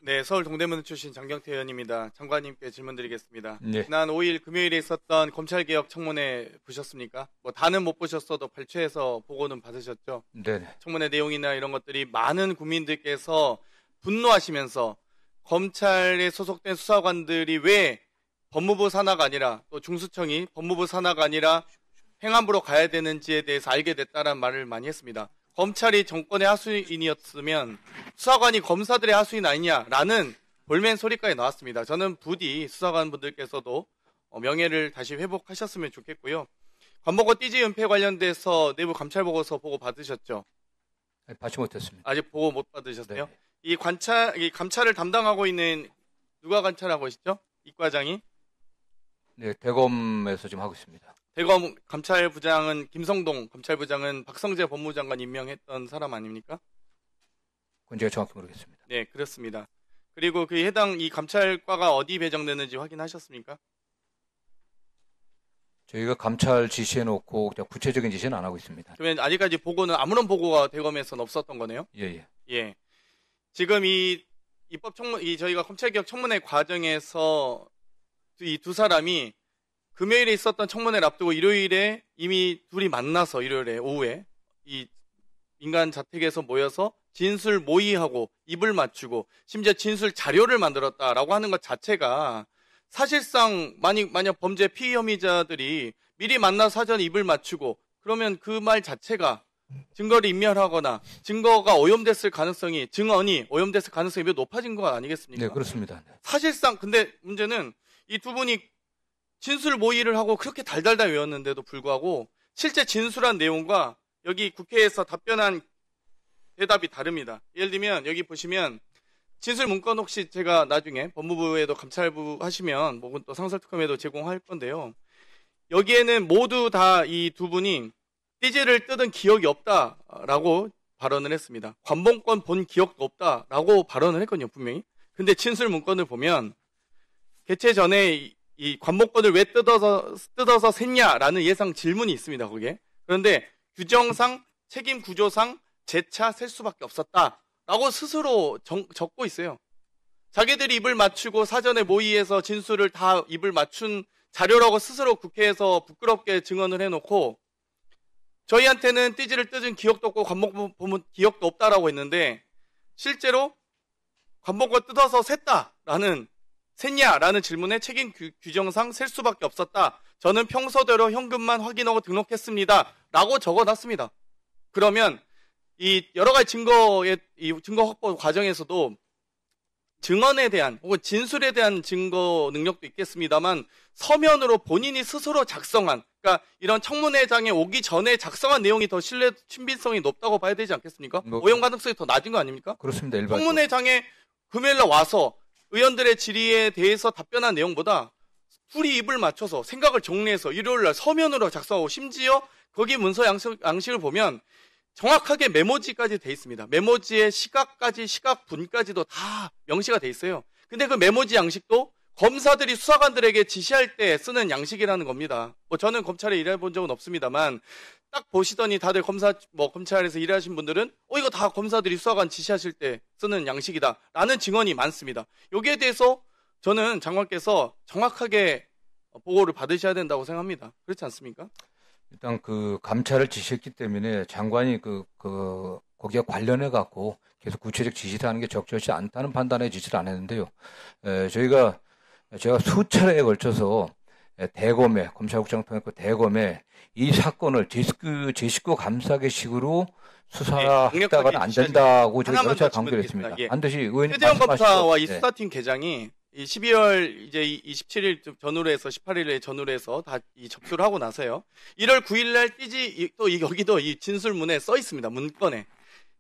네, 서울 동대문 출신 장경태 의원입니다. 장관님께 질문드리겠습니다. 네. 지난 5일 금요일에 있었던 검찰개혁 청문회 보셨습니까? 뭐 다는 못 보셨어도 발췌해서 보고는 받으셨죠? 네. 청문회 내용이나 이런 것들이 많은 국민들께서 분노하시면서 검찰에 소속된 수사관들이 왜 법무부 산하가 아니라 또 중수청이 법무부 산하가 아니라 행안부로 가야 되는지에 대해서 알게 됐다는 말을 많이 했습니다. 검찰이 정권의 하수인이었으면 수사관이 검사들의 하수인 아니냐라는 볼멘 소리까지 나왔습니다. 저는 부디 수사관분들께서도 명예를 다시 회복하셨으면 좋겠고요. 관목고 띠지 은폐 관련돼서 내부 감찰 보고서 보고 받으셨죠? 받지 못했습니다. 아직 보고 못 받으셨어요? 네. 이 감찰을 담당하고 있는 누가 감찰하고 계시죠? 이과장이? 네, 대검에서 지금 하고 있습니다. 대검 감찰부장은 김성동 감찰부장은 박성재 법무장관 임명했던 사람 아닙니까? 그건 제가 정확히 모르겠습니다. 네, 그렇습니다. 그리고 그 해당 이 감찰과가 어디 배정되는지 확인하셨습니까? 저희가 감찰 지시해놓고 구체적인 지시는 안 하고 있습니다. 그러면 아직까지 보고는 아무런 보고가 대검에서는 없었던 거네요? 예. 예. 지금 이 저희가 검찰개혁 청문회 과정에서 이 두 사람이 금요일에 있었던 청문회를 앞두고 일요일에 이미 둘이 만나서 일요일에 오후에 이 민간 자택에서 모여서 진술 모의하고 입을 맞추고 심지어 진술 자료를 만들었다라고 하는 것 자체가 사실상 만약 범죄 피의 혐의자들이 미리 만나서 사전에 입을 맞추고 그러면 그 말 자체가 증거를 인멸하거나 증거가 오염됐을 가능성이 증언이 오염됐을 가능성이 매우 높아진 거 아니겠습니까? 네, 그렇습니다. 사실상 근데 문제는 이 두 분이 진술 모의를 하고 그렇게 달달달 외웠는데도 불구하고 실제 진술한 내용과 여기 국회에서 답변한 대답이 다릅니다. 예를 들면 여기 보시면 진술 문건 혹시 제가 나중에 법무부에도 감찰부 하시면 혹은 또 상설특검에도 제공할 건데요. 여기에는 모두 다 이 두 분이 띠지를 뜯은 기억이 없다라고 발언을 했습니다. 관봉권 본 기억도 없다라고 발언을 했거든요, 분명히. 근데 진술 문건을 보면 개최 전에 이 관봉권을 왜 뜯어서 샜냐라는 예상 질문이 있습니다, 거기에. 그런데 규정상, 책임 구조상 재차 셀 수밖에 없었다라고 스스로 적고 있어요. 자기들이 입을 맞추고 사전에 모의해서 진술을 다 입을 맞춘 자료라고 스스로 국회에서 부끄럽게 증언을 해놓고 저희한테는 띠지를 뜯은 기억도 없고 관봉권 보면 기억도 없다라고 했는데 실제로 관봉권 뜯어서 샜냐라는 질문에 책임 규정상 셀 수밖에 없었다. 저는 평소대로 현금만 확인하고 등록했습니다. 라고 적어놨습니다. 그러면 이 여러 가지 증거 확보 과정에서도 증언에 대한 혹은 진술에 대한 증거 능력도 있겠습니다만 서면으로 본인이 스스로 작성한 그러니까 이런 청문회장에 오기 전에 작성한 내용이 더 신빙성이 높다고 봐야 되지 않겠습니까? 오염 가능성이 더 낮은 거 아닙니까? 그렇습니다. 일반 청문회장에 금요일날 와서 의원들의 질의에 대해서 답변한 내용보다 둘이 입을 맞춰서 생각을 정리해서 일요일날 서면으로 작성하고 심지어 거기 문서 양식을 보면 정확하게 메모지까지 돼 있습니다. 메모지의 시각분까지도 다 명시가 돼 있어요. 근데 그 메모지 양식도 검사들이 수사관들에게 지시할 때 쓰는 양식이라는 겁니다. 뭐 저는 검찰에 일해본 적은 없습니다만 딱 보시더니 다들 검찰에서 일하신 분들은 이거 다 검사들이 수사관 지시하실 때 쓰는 양식이다라는 증언이 많습니다. 여기에 대해서 저는 장관께서 정확하게 보고를 받으셔야 된다고 생각합니다. 그렇지 않습니까? 일단 그 감찰을 지시했기 때문에 장관이 거기에 관련해 갖고 계속 구체적 지시를 하는 게 적절치 않다는 판단에 지시를 안 했는데요. 제가 수차례에 걸쳐서 대검에 검찰국장 통했고 대검에 이 사건을 제19 감사계식으로 수사했다가는 안 된다고 제가 여러 차례 강조를 했습니다. 예. 반드시 의원님 최재형 검사와 이 네. 수사팀 개장이 이 12월 이제 27일 전후로 해서 18일에 전후로 해서 다 이 접수를 하고 나서요. 1월 9일 날 여기도 이 진술문에 써 있습니다. 문건에.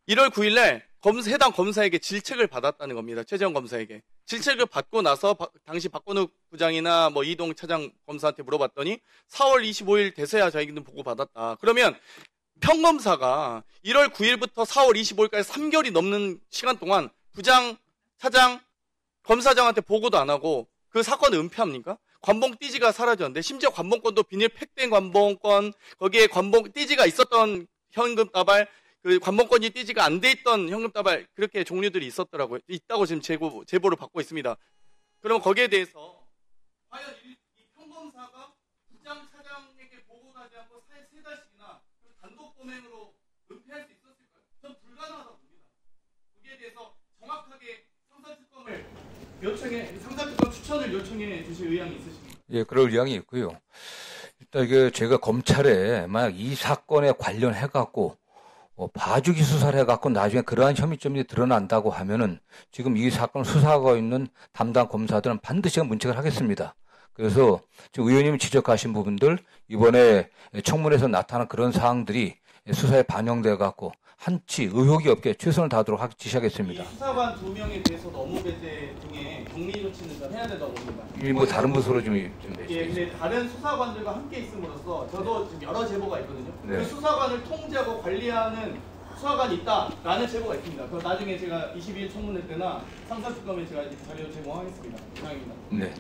1월 9일 날 해당 검사에게 질책을 받았다는 겁니다. 최재형 검사에게. 질책을 받고 나서 당시 박건욱 부장이나 이동 차장 검사한테 물어봤더니 4월 25일 돼서야 자기는 보고 받았다. 그러면 평검사가 1월 9일부터 4월 25일까지 3개월이 넘는 시간 동안 부장, 차장, 검사장한테 보고도 안 하고 그 사건을 은폐합니까? 관봉 띠지가 사라졌는데 심지어 관봉권도 비닐 팩된 관봉권 거기에 관봉 띠지가 있었던 현금 다발 그 관본권이 띠지가 안 돼 있던 현금다발 그렇게 종류들이 있다고 지금 제보를 받고 있습니다. 그럼 거기에 대해서 과연 이 평검사가 부장 차장에게 보고하지 않고 3달씩이나 단독 범행으로 은폐할 수 있었을까요? 전 불가능하다고 봅니다. 거기에 대해서 정확하게 상사특검 추천을 요청해 주실 의향이 있으십니까? 예, 그럴 의향이 있고요. 일단 이게 제가 검찰에 만약 이 사건에 관련해갖고 봐주기 수사를 해갖고 나중에 그러한 혐의점이 드러난다고 하면은 지금 이 사건 수사하고 있는 담당 검사들은 반드시 문책을 하겠습니다. 그래서 지금 의원님이 지적하신 부분들 이번에 청문회에서 나타난 그런 사항들이 수사에 반영돼갖고 한치 의혹이 없게 최선을 다하도록 지시하겠습니다. 수사관 2명에 대해서도 업무 배제 등의 격리 조치는 좀 해야 된다고 봅니다. 뭐 다른 부서로 좀 예, 근데 다른 수사관들과 함께 있음으로써 저도 지금 여러 제보가 있거든요. 네. 그 수사관을 통제하고 관리하는 수사관이 있다라는 제보가 있습니다. 그럼 나중에 제가 22일 청문회 때나 상사특검에 제가 자료 제공하겠습니다. 이상입니다. 네.